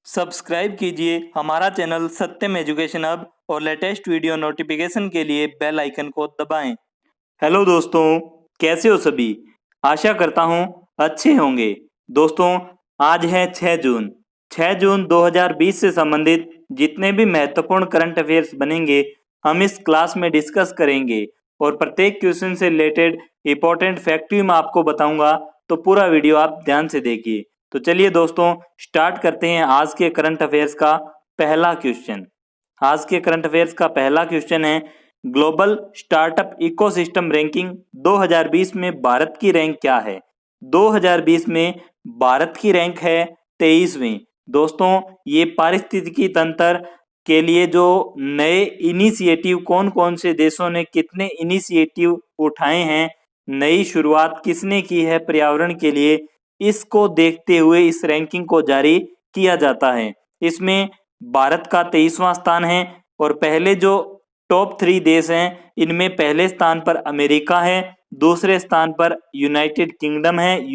Subscribe कीजिए हमारा channel सत्यम education hub और लेटेस्ट वीडियो नोटिफिकेशन के लिए बेल आइकन को दबाएं। हेलो दोस्तों, कैसे हो सभी? आशा करता हूं अच्छे होंगे। दोस्तों, आज है 6 जून। 6 जून 2020 से संबंधित जितने भी महत्वपूर्ण करंट अफेयर्स बनेंगे हम इस क्लास में डिस्कस करेंगे और प्रत्येक क्वेश्चन से रिलेटेड इंपॉर्टेंट फैक्ट भी मैं आपको बताऊंगा, तो पूरा वीडियो आप ध्यान से देखिए। तो चलिए दोस्तों, स्टार्ट करते हैं आज के करंट अफेयर्स का पहला क्वेश्चन। आज के करंट अफेयर्स का पहला क्वेश्चन है, ग्लोबल स्टार्टअप इकोसिस्टम रैंकिंग 2020 में भारत की रैंक क्या है? 2020 में भारत की रैंक है 23वीं। दोस्तों, ये पारिस्थितिकी तंत्र के लिए जो नए इनिशिएटिव कौन कौन से देशों ने कितने इनिशिएटिव उठाए हैं, नई शुरुआत किसने की है पर्यावरण के लिए, इसको देखते हुए इस रैंकिंग को जारी किया जाता है। इसमें भारत का 23वां स्थान है और पहले जो टॉप 3 देश हैं, इनमें पहले स्थान पर अमेरिका है, दूसरे स्थान पर यूनाइटेड किंगडम है,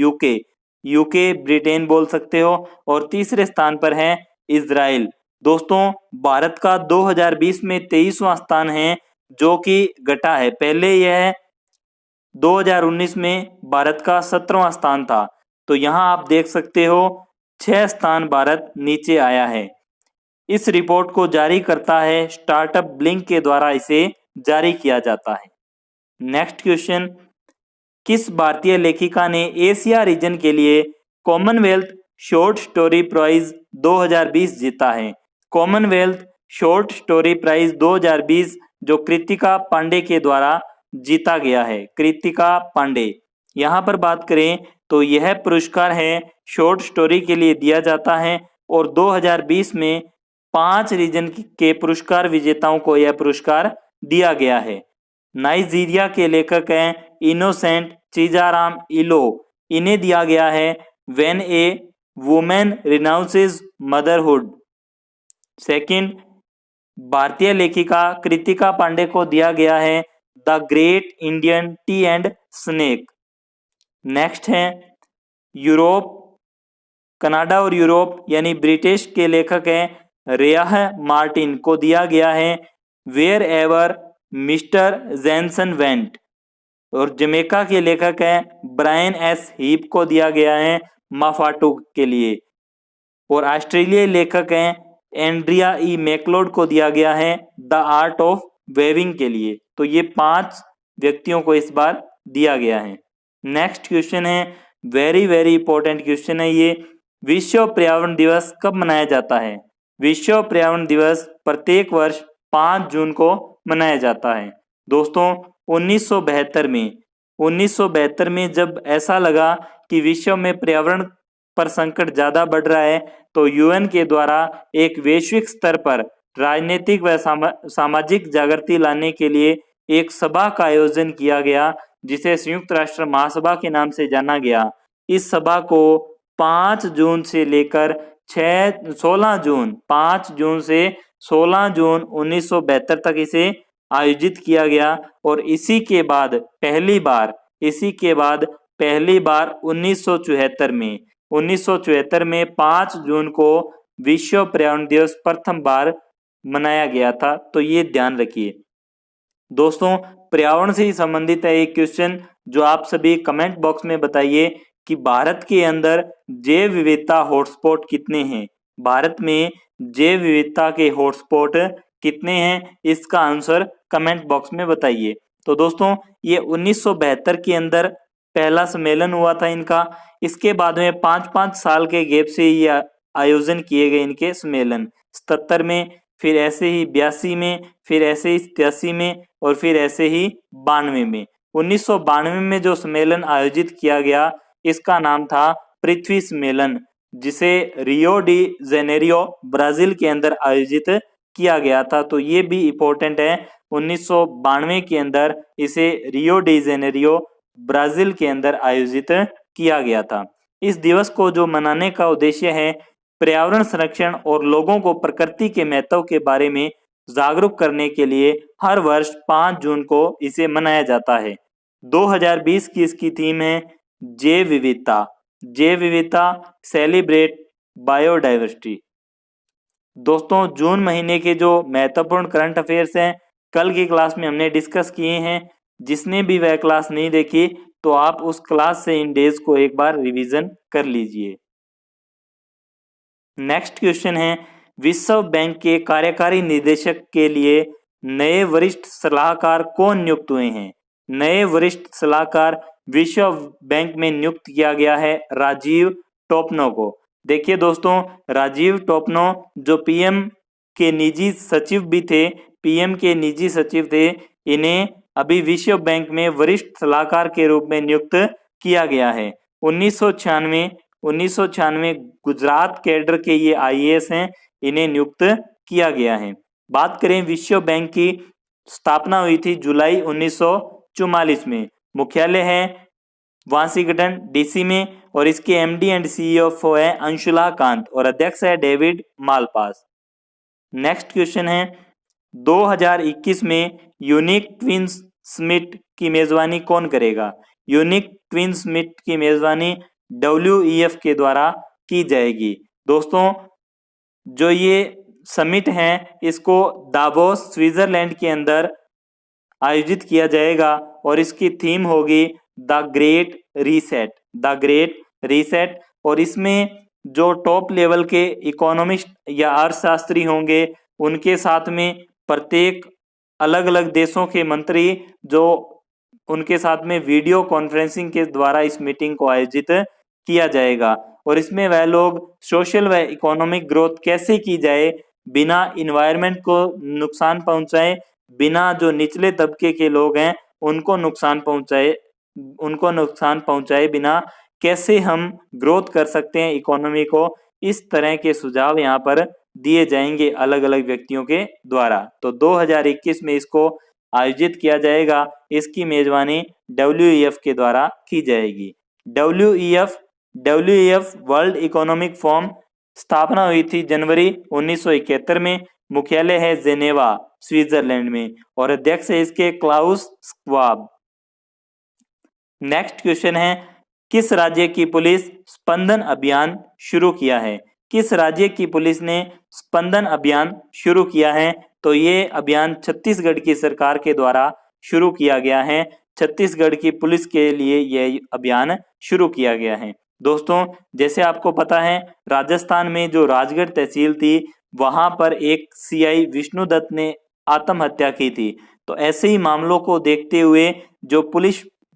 यूके ब्रिटेन बोल सकते हो, और तीसरे स्थान पर है इजराइल। दोस्तों, भारत का 2020 में 23वां स्थान है, जो कि घटा है। पहले यह 2019 में भारत का 17वां स्थान था। तो यहाँ आप देख सकते हो 6 स्थान भारत नीचे आया है। इस रिपोर्ट को जारी करता है स्टार्टअप ब्लिंक के द्वारा इसे जारी किया जाता है। नेक्स्ट क्वेश्चन, किस भारतीय लेखिका ने एशिया रीजन के लिए कॉमनवेल्थ शॉर्ट स्टोरी प्राइज 2020 जीता है? कॉमनवेल्थ शॉर्ट स्टोरी प्राइज 2020 जो कृतिका पांडे के द्वारा जीता गया है। कृतिका पांडे, यहाँ पर बात करें तो यह पुरस्कार है शॉर्ट स्टोरी के लिए दिया जाता है और 2020 में 5 रीजन के पुरस्कार विजेताओं को यह पुरस्कार दिया गया है। नाइजीरिया के लेखक हैं इनोसेंट चिजाराम इलो। इन्हें दिया गया है when a women renounces motherhood. Second, भारतीय लेखिका कृतिका पांडे को दिया गया है the great Indian tea and snake. Next है यूरोप, कनाडा और यूरोप यानी ब्रिटिश के लेखक हैं रेयाह मार्टिन को दिया गया है wherever mister Jansen went. और जमैका के लेखक हैं ब्रायन एस हीप को दिया गया है माफाटू के लिए। और ऑस्ट्रेलियाई लेखक हैं एंड्रिया ई मैकलोड को दिया गया है द आर्ट ऑफ वेविंग के लिए। तो ये 5 व्यक्तियों को इस बार दिया गया है। नेक्स्ट क्वेश्चन है, वेरी वेरी इंपॉर्टेंट क्वेश्चन है ये, विश्व पर्यावरण दिवस कब मनाया जाता है? विश्व पर्यावरण दिवस प्रत्येक वर्ष 5 जून को मनाया जाता है। दोस्तों, 1972 में जब ऐसा लगा कि विश्व में पर्यावरण पर संकट ज्यादा बढ़ रहा है, तो यूएन के द्वारा एक वैश्विक स्तर पर राजनीतिक व सामाजिक जागृति लाने के लिए एक सभा का आयोजन किया गया, जिसे संयुक्त राष्ट्र महासभा के नाम से जाना गया। इस सभा को 5 जून से लेकर 5 जून से 16 जून 1972 तक इसे आयोजित किया गया। और इसी के बाद पहली बार 1974 में 5 जून को विश्व पर्यावरण दिवस प्रथम बार मनाया गया था। तो ये ध्यान रखिए। दोस्तों, पर्यावरण से ही संबंधित है एक क्वेश्चन, जो आप सभी कमेंट बॉक्स में बताइए कि भारत के अंदर जैव विविधता हॉटस्पॉट कितने हैं? भारत में जैव विविधता के हॉटस्पॉट कितने हैं? इसका आंसर कमेंट बॉक्स में बताइए। तो दोस्तों, ये 1972 के अंदर पहला सम्मेलन हुआ था इनका। इसके बाद में 5-5 साल के गैप से ये आयोजन किए गए इनके सम्मेलन। 77 में, फिर ऐसे ही 82 में, फिर ऐसे ही 83 में और फिर ऐसे ही 92 में। 1992 में जो सम्मेलन आयोजित किया गया, इसका नाम था पृथ्वी सम्मेलन, जिसे रियो डी जेनेरियो ब्राजील के अंदर आयोजित किया गया था। तो ये भी इम्पोर्टेंट है, 1992 के अंदर इसे रियो डी जेनेरियो ब्राजील के अंदर आयोजित किया गया था। इस दिवस को जो मनाने का उद्देश्य है, पर्यावरण संरक्षण और लोगों को प्रकृति के महत्व के बारे में जागरूक करने के लिए हर वर्ष 5 जून को इसे मनाया जाता है। 2020 की इसकी थीम है जैव विविधता सेलिब्रेट बायोडाइवर्सिटी। दोस्तों जून महीने के जो महत्वपूर्ण करंट अफेयर्स हैं कल की क्लास में हमने डिस्कस किए हैं। जिसने भी वह क्लास नहीं देखी तो आप उस क्लास से इन डेज को एक बार रिवीजन कर लीजिए। नेक्स्ट क्वेश्चन है, विश्व बैंक के कार्यकारी निदेशक के लिए नए वरिष्ठ सलाहकार कौन नियुक्त हुए हैं? नए वरिष्ठ सलाहकार विश्व बैंक में नियुक्त किया गया है राजीव टोपनो को। देखिए दोस्तों, राजीव टोपनो जो पीएम के निजी सचिव भी थे, पीएम के निजी सचिव थे, इन्हें अभी विश्व बैंक में वरिष्ठ सलाहकार के रूप में नियुक्त किया गया है। 1996 गुजरात कैडर के ये आईएएस हैं, इन्हें नियुक्त किया गया है। बात करें विश्व बैंक की स्थापना हुई थी जुलाई 1944 में। मुख्यालय है वाशिंगटन डीसी में और इसके एमडी एंड सीईओ है अंशुला कांत और अध्यक्ष है डेविड मालपास। नेक्स्ट क्वेश्चन है, 2021 में यूनिक ट्विंस समिट की मेजबानी कौन करेगा? यूनिक ट्विंस समिट की मेजबानी WEF के द्वारा की जाएगी। दोस्तों जो ये समिट है इसको दावोस स्विट्जरलैंड के अंदर आयोजित किया जाएगा और इसकी थीम होगी द ग्रेट रीसेट। और इसमें जो टॉप लेवल के इकोनॉमिस्ट या अर्थशास्त्री होंगे उनके साथ में प्रत्येक अलग अलग देशों के मंत्री जो उनके साथ में वीडियो कॉन्फ्रेंसिंग के द्वारा इस मीटिंग को आयोजित किया जाएगा। और इसमें वह लोग सोशल व इकोनॉमिक ग्रोथ कैसे की जाए बिना इन्वायरमेंट को नुकसान पहुंचाए, बिना जो निचले तबके के लोग हैं उनको नुकसान पहुंचाए बिना कैसे हम ग्रोथ कर सकते हैं इकोनॉमी को, इस तरह के सुझाव यहाँ पर दिए जाएंगे अलग अलग व्यक्तियों के द्वारा। तो 2021 में इसको आयोजित किया जाएगा, इसकी मेजबानी WEF के द्वारा की जाएगी। WEF वर्ल्ड इकोनॉमिक फोरम स्थापना हुई थी जनवरी 1971 में। मुख्यालय है जेनेवा स्विट्जरलैंड में और अध्यक्ष है इसके क्लाउस श्वाब। नेक्स्ट क्वेश्चन है, किस राज्य की पुलिस स्पंदन अभियान शुरू किया है? किस राज्य की पुलिस ने स्पंदन अभियान शुरू किया है? तो ये अभियान छत्तीसगढ़ की सरकार के द्वारा शुरू किया गया है। छत्तीसगढ़ की पुलिस के लिए यह अभियान शुरू किया गया है। दोस्तों जैसे आपको पता है राजस्थान में जो राजगढ़ तहसील थी वहां पर एक CI विष्णुदत्त ने आत्महत्या की थी। तो ऐसे ही मामलों को देखते हुए जो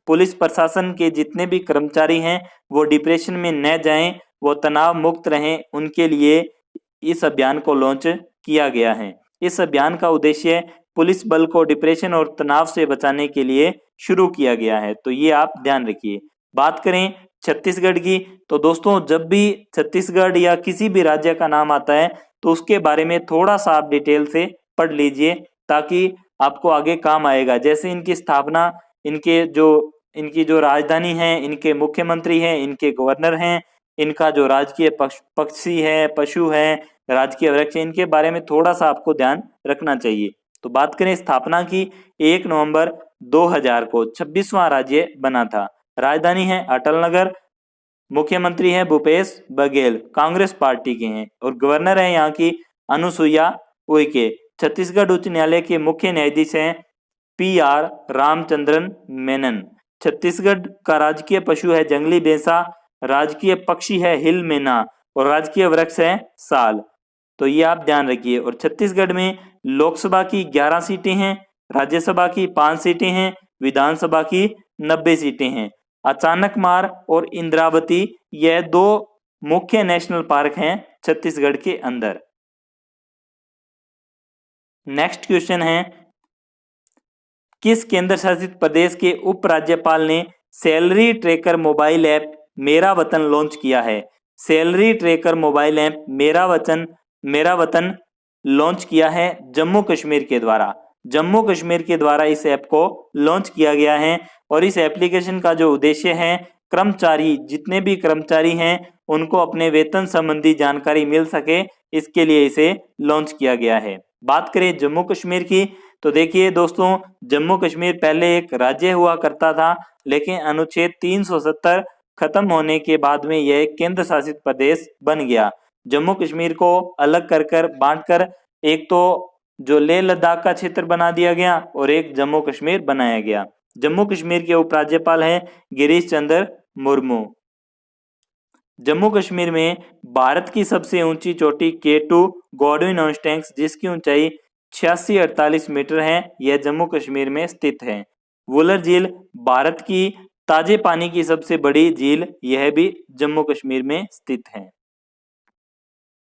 पुलिस प्रशासन के जितने भी कर्मचारी हैं वो डिप्रेशन में न जाएं, वो तनाव मुक्त रहें, उनके लिए इस अभियान को लॉन्च किया गया है। इस अभियान का उद्देश्य पुलिस बल को डिप्रेशन और तनाव से बचाने के लिए शुरू किया गया है। तो ये आप ध्यान रखिए। बात करें छत्तीसगढ़ की, तो दोस्तों जब भी छत्तीसगढ़ या किसी भी राज्य का नाम आता है तो उसके बारे में थोड़ा सा आप डिटेल से पढ़ लीजिए ताकि आपको आगे काम आएगा। जैसे इनकी स्थापना, इनकी जो राजधानी है, इनके मुख्यमंत्री हैं, इनके गवर्नर हैं, इनका जो राजकीय पक्षी है, पशु है, राजकीय वृक्ष, इनके बारे में थोड़ा सा आपको ध्यान रखना चाहिए। तो बात करें स्थापना की, 1 नवंबर 2000 को 26वां राज्य बना था। राजधानी है अटल नगर, मुख्यमंत्री है भूपेश बघेल, कांग्रेस पार्टी के हैं और गवर्नर है यहाँ की अनुसुईया उइके। छत्तीसगढ़ उच्च न्यायालय के मुख्य न्यायाधीश हैं PR रामचंद्रन मेनन। छत्तीसगढ़ का राजकीय पशु है जंगली भैंसा, राजकीय पक्षी है हिल मैना और राजकीय वृक्ष है साल। तो ये आप ध्यान रखिए। और छत्तीसगढ़ में लोकसभा की 11 सीटें हैं, राज्यसभा की 5 सीटें हैं, विधानसभा की 90 सीटें हैं। अचानक मार और इंद्रावती यह 2 मुख्य नेशनल पार्क हैं छत्तीसगढ़ के अंदर। नेक्स्ट क्वेश्चन है, किस केंद्र शासित प्रदेश के उपराज्यपाल ने सैलरी ट्रैकर मोबाइल ऐप मेरा वतन लॉन्च किया है? सैलरी ट्रैकर मोबाइल ऐप मेरा वतन लॉन्च किया है जम्मू कश्मीर के द्वारा। जम्मू कश्मीर के द्वारा इस ऐप को लॉन्च किया गया है और इस एप्लीकेशन का जो उद्देश्य है, कर्मचारी जितने भी कर्मचारी हैं उनको अपने वेतन संबंधी जानकारी मिल सके, इसके लिए इसे लॉन्च किया गया है। बात करें जम्मू कश्मीर की, तो देखिए दोस्तों जम्मू कश्मीर पहले एक राज्य हुआ करता था, लेकिन अनुच्छेद 370 खत्म होने के बाद में यह केंद्र शासित प्रदेश बन गया। जम्मू कश्मीर को अलग कर बांट कर एक तो जो लेह लद्दाख का क्षेत्र बना दिया गया और एक जम्मू कश्मीर बनाया गया। जम्मू कश्मीर के उपराज्यपाल हैं गिरीश चंद्र मुर्मू। जम्मू कश्मीर में भारत की सबसे ऊंची चोटी K2 गॉडविन ऑस्टेंक्स जिसकी ऊंचाई 8648 मीटर है, यह जम्मू कश्मीर में स्थित है। वुलर झील भारत की ताजे पानी की सबसे बड़ी झील, यह भी जम्मू कश्मीर में स्थित है।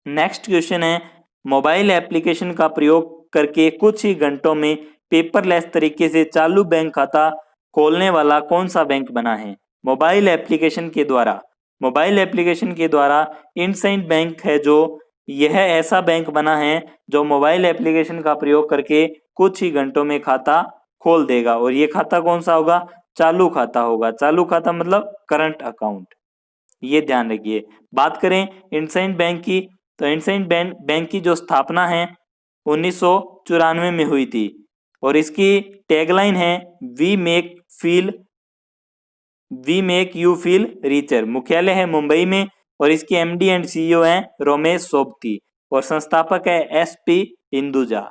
नेक्स्ट क्वेश्चन है, मोबाइल एप्लीकेशन का प्रयोग करके कुछ ही घंटों में पेपरलेस तरीके से चालू बैंक खाता खोलने वाला कौन सा बैंक बना है? मोबाइल एप्लीकेशन के द्वारा इंडसइंड बैंक है जो यह ऐसा बैंक बना है जो मोबाइल एप्लीकेशन का प्रयोग करके कुछ ही घंटों में खाता खोल देगा और ये खाता कौन सा होगा? चालू खाता होगा। चालू खाता मतलब करंट अकाउंट, ये ध्यान रखिए। बात करें इंडसइंड बैंक की, तो इंडसइंड बैंक की जो स्थापना है 1994 में हुई थी और इसकी टैगलाइन है we make you feel richer. मुख्यालय है मुंबई में और इसके एमडी एंड सीईओ हैं रमेश सोबती और संस्थापक है एसपी हिंदुजा।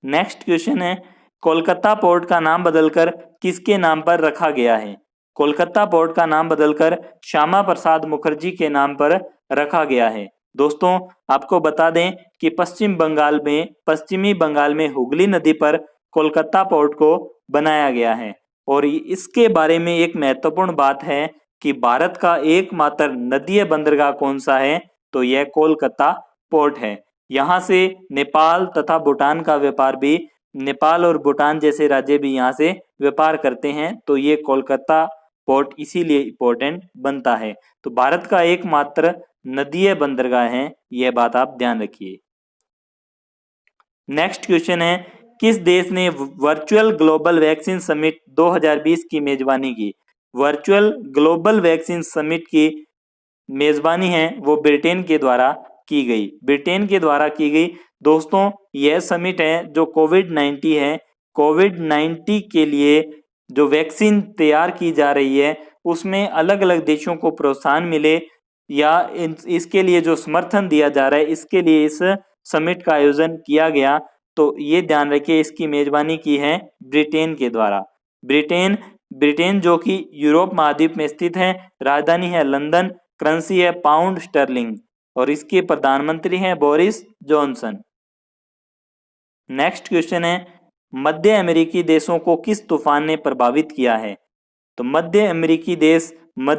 नेक्स्ट क्वेश्चन है, कोलकाता पोर्ट का नाम बदलकर किसके नाम पर रखा गया है? कोलकाता पोर्ट का नाम बदलकर श्यामा प्रसाद मुखर्जी के नाम पर रखा गया है। दोस्तों आपको बता दें कि पश्चिमी बंगाल में हुगली नदी पर कोलकाता पोर्ट को बनाया गया है और इसके बारे में एक महत्वपूर्ण बात है कि भारत का एकमात्र नदीय बंदरगाह कौन सा है? तो यह कोलकाता पोर्ट है। यहाँ से नेपाल तथा भूटान का व्यापार भी, नेपाल और भूटान जैसे राज्य भी यहाँ से व्यापार करते हैं, तो ये कोलकाता पोर्ट इसीलिए इंपॉर्टेंट बनता है। तो भारत का एकमात्र नदीय बंदरगाह है, यह बात आप ध्यान रखिए। नेक्स्ट क्वेश्चन है, किस देश ने वर्चुअल ग्लोबल वैक्सीन समिट 2020 की मेजबानी की? वर्चुअल ग्लोबल वैक्सीन समिट की मेजबानी है वो ब्रिटेन के द्वारा की गई। दोस्तों यह समिट है जो कोविड-19 के लिए जो वैक्सीन तैयार की जा रही है उसमें अलग अलग देशों को प्रोत्साहन मिले या इसके लिए जो समर्थन दिया जा रहा है, इसके लिए इस समिट का आयोजन किया गया। तो ये ध्यान रखिए, इसकी मेजबानी की है ब्रिटेन के द्वारा। ब्रिटेन जो कि यूरोप महाद्वीप में स्थित है, राजधानी है लंदन, करेंसी है पाउंड स्टर्लिंग और इसके प्रधानमंत्री हैं बोरिस जॉनसन। नेक्स्ट क्वेश्चन है, मध्य अमेरिकी देशों को किस तूफान ने प्रभावित किया है? तो मध्य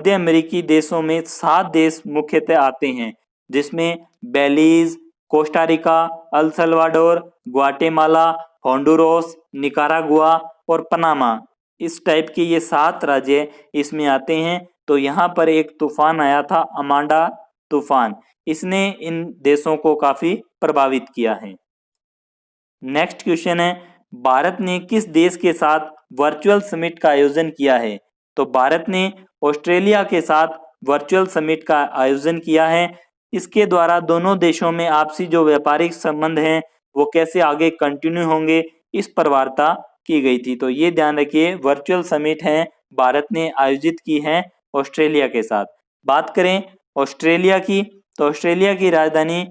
अमेरिकी देशों में 7 देश मुख्यतः आते हैं, जिसमें Belize, Costa Rica, El Salvador, Guatemala, Honduras, Nicaragua और पनामा। इस टाइप के ये 7 राज्य इसमें आते हैं। तो यहाँ पर एक तूफान आया था अमांडा तूफान, इसने इन देशों को काफी प्रभावित किया है। नेक्स्ट क्वेश्चन है, भारत ने किस देश के साथ वर्चुअल समिट का आयोजन किया है? तो भारत ने ऑस्ट्रेलिया के साथ वर्चुअल समिट का आयोजन किया है। इसके द्वारा दोनों देशों में आपसी जो व्यापारिक संबंध हैं वो कैसे आगे कंटिन्यू होंगे, इस पर वार्ता की गई थी। तो ये ध्यान रखिए, वर्चुअल समिट है भारत ने आयोजित की है ऑस्ट्रेलिया के साथ। बात करें ऑस्ट्रेलिया की, तो ऑस्ट्रेलिया की राजधानी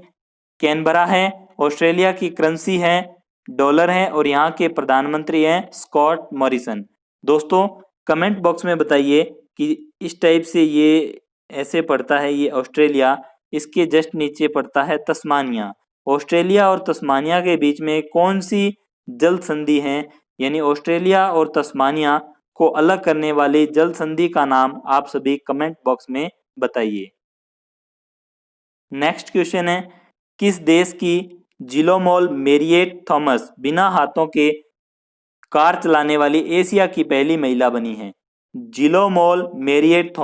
कैनबरा है, ऑस्ट्रेलिया की करेंसी है डॉलर है और यहाँ के प्रधानमंत्री हैं स्कॉट मॉरिसन। दोस्तों कमेंट बॉक्स में बताइए कि इस टाइप से ये ऐसे पड़ता है ये ऑस्ट्रेलिया, इसके जस्ट नीचे पड़ता है तस्मानिया। ऑस्ट्रेलिया और तस्मानिया के बीच में कौन सी जल संधि है? यानी ऑस्ट्रेलिया और तस्मानिया को अलग करने वाली जल संधि का नाम आप सभी कमेंट बॉक्स में बताइए। नेक्स्ट क्वेश्चन है, किस देश की जिलोमॉल मैरियट थॉमस बिना हाथों के कार चलाने वाली एशिया की पहली महिला बनी है? जिलोमॉल मैरियट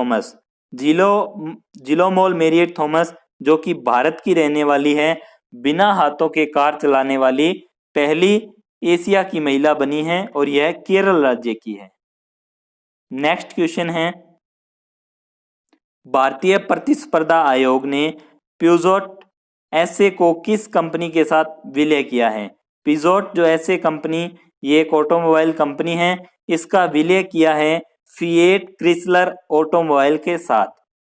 थॉमस जो कि भारत की रहने वाली है, बिना हाथों के कार चलाने वाली पहली एशिया की महिला बनी है और यह केरल राज्य की है। नेक्स्ट क्वेश्चन है, भारतीय प्रतिस्पर्धा आयोग ने प्यूजोट एसए को किस कंपनी के साथ विलय किया है? पिजोट जो एसए कंपनी, ये एक ऑटोमोबाइल कंपनी है, इसका विलय किया है फिएट क्रिसलर ऑटोमोबाइल के साथ।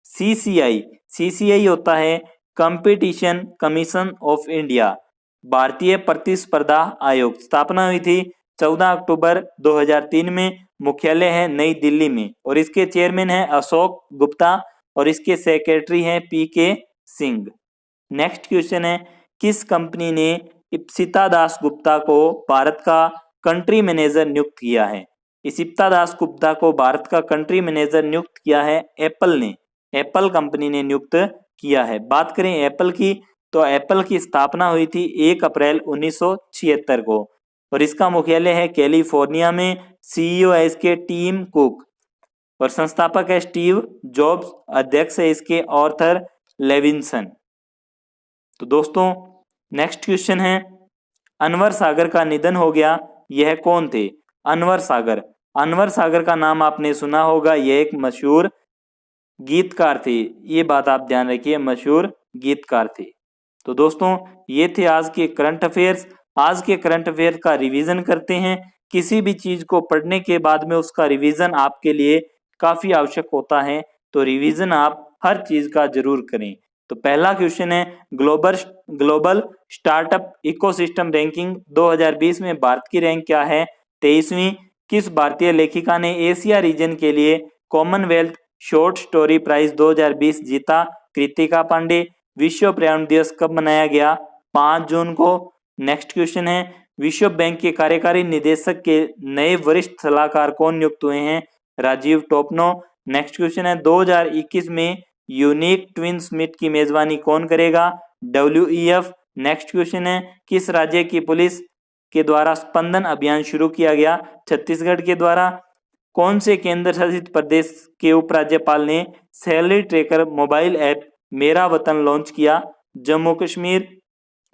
सीसीआई होता है कंपटीशन कमीशन ऑफ इंडिया, भारतीय प्रतिस्पर्धा आयोग, स्थापना हुई थी 14 अक्टूबर 2003 में, मुख्यालय है नई दिल्ली में और इसके चेयरमैन है अशोक गुप्ता और इसके सेक्रेटरी हैं पीके सिंह। नेक्स्ट क्वेश्चन है, किस कंपनी ने इप्सिता दास गुप्ता को भारत का कंट्री मैनेजर नियुक्त किया है? इप्सिता दास गुप्ता को भारत का कंट्री मैनेजर नियुक्त किया है एप्पल ने, एप्पल कंपनी ने नियुक्त किया है। बात करें एप्पल की तो एप्पल की स्थापना हुई थी 1 अप्रैल 1976 को और इसका मुख्यालय है कैलिफोर्निया में। सीईओ है इसके टिम कुक और संस्थापक है स्टीव जॉब्स, अध्यक्ष है इसके आर्थर लेविंसन। तो दोस्तों नेक्स्ट क्वेश्चन है, अनवर सागर का निधन हो गया, यह कौन थे? अनवर सागर, अनवर सागर का नाम आपने सुना होगा, यह एक मशहूर गीतकार थे, ये बात आप ध्यान रखिए, मशहूर गीतकार थे। तो दोस्तों ये थे आज के करंट अफेयर्स। आज के करंट अफेयर का रिवीजन करते हैं। किसी भी चीज को पढ़ने के बाद में उसका रिवीजन आपके लिए काफी आवश्यक होता है, तो रिवीजन आप हर चीज का जरूर करें। तो पहला क्वेश्चन है, ग्लोबल स्टार्टअप इकोसिस्टम रैंकिंग 2020 में भारत की रैंक क्या है? 23वीं। किस भारतीय लेखिका ने एशिया रीजन के लिए कॉमनवेल्थ शॉर्ट स्टोरी प्राइज 2020 जीता? कृतिका पांडे। विश्व पर्यावरण दिवस कब मनाया गया? 5 जून को। नेक्स्ट क्वेश्चन है, विश्व बैंक के कार्यकारी निदेशक के नए वरिष्ठ सलाहकार कौन नियुक्त हुए हैं? राजीव टोपनो। नेक्स्ट क्वेश्चन है, 2021 में यूनिक ट्विन समिट की मेजबानी कौन करेगा? WEF। नेक्स्ट क्वेश्चन है, किस राज्य की पुलिस के द्वारा स्पंदन अभियान शुरू किया गया? छत्तीसगढ़ के द्वारा। कौन से केंद्र शासित प्रदेश के उपराज्यपाल ने सैलरी ट्रैकर मोबाइल ऐप मेरा वतन लॉन्च किया? जम्मू कश्मीर।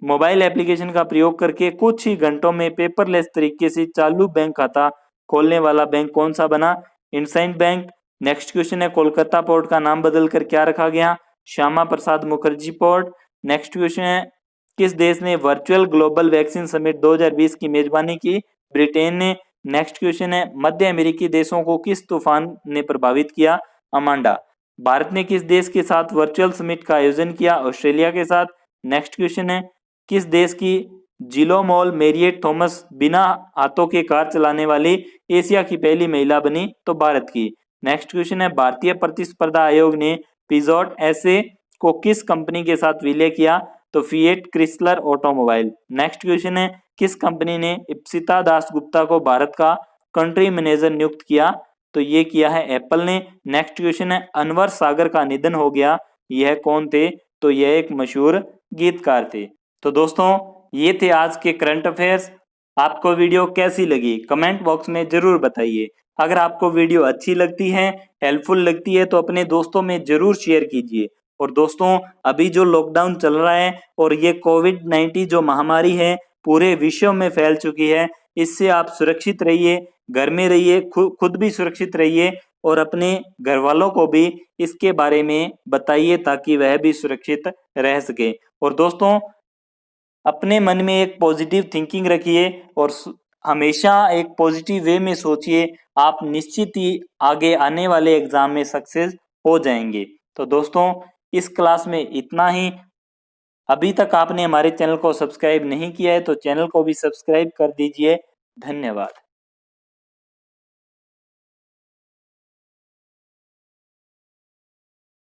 मोबाइल एप्लीकेशन का प्रयोग करके कुछ ही घंटों में पेपरलेस तरीके से चालू बैंक खाता खोलने वाला बैंक कौन सा बना? इंडसइंड बैंक। नेक्स्ट क्वेश्चन है, कोलकाता पोर्ट का नाम बदलकर क्या रखा गया? Shyama Prasad Mukherjee port. Next question है, किस देश ने वर्चुअल ग्लोबल वैक्सीन समिट 2020 की मेजबानी की? ब्रिटेन ने। नेक्स्ट क्वेश्चन है, मध्य अमेरिकी देशों को किस तूफान ने प्रभावित किया? अमांडा। भारत ने किस देश के साथ वर्चुअल समिट का आयोजन किया? ऑस्ट्रेलिया के साथ। नेक्स्ट क्वेश्चन है, किस देश की जिलोमॉल मैरियट थॉमस बिना हाथों के कार चलाने वाली एशिया की पहली महिला बनी? तो भारत की। नेक्स्ट क्वेश्चन है, भारतीय प्रतिस्पर्धा आयोग ने पिजॉट एसए को किस कंपनी के साथ विलय किया? तो fiat Chrysler automobile. Next question है, किस कंपनी ने इप्सिता दास गुप्ता को भारत का कंट्री मैनेजर नियुक्त किया? तो ये किया है एप्पल ने। नेक्स्ट क्वेश्चन है, अनवर सागर का निधन हो गया, यह कौन थे? तो यह एक मशहूर गीतकार थे। तो दोस्तों ये थे आज के करंट अफेयर्स। आपको वीडियो कैसी लगी कमेंट बॉक्स में जरूर बताइए। अगर आपको वीडियो अच्छी लगती है, हेल्पफुल लगती है तो अपने दोस्तों में जरूर शेयर कीजिए। और दोस्तों अभी जो लॉकडाउन चल रहा है और ये कोविड-19 जो महामारी है पूरे विश्व में फैल चुकी है, इससे आप सुरक्षित रहिए, घर में रहिए, खुद भी सुरक्षित रहिए और अपने घर वालों को भी इसके बारे में बताइए ताकि वह भी सुरक्षित रह सके। और दोस्तों अपने मन में एक पॉजिटिव थिंकिंग रखिए और हमेशा एक पॉजिटिव वे में सोचिए, आप निश्चित ही आगे आने वाले एग्जाम में सक्सेस हो जाएंगे। तो दोस्तों इस क्लास में इतना ही। अभी तक आपने हमारे चैनल को सब्सक्राइब नहीं किया है तो चैनल को भी सब्सक्राइब कर दीजिए। धन्यवाद।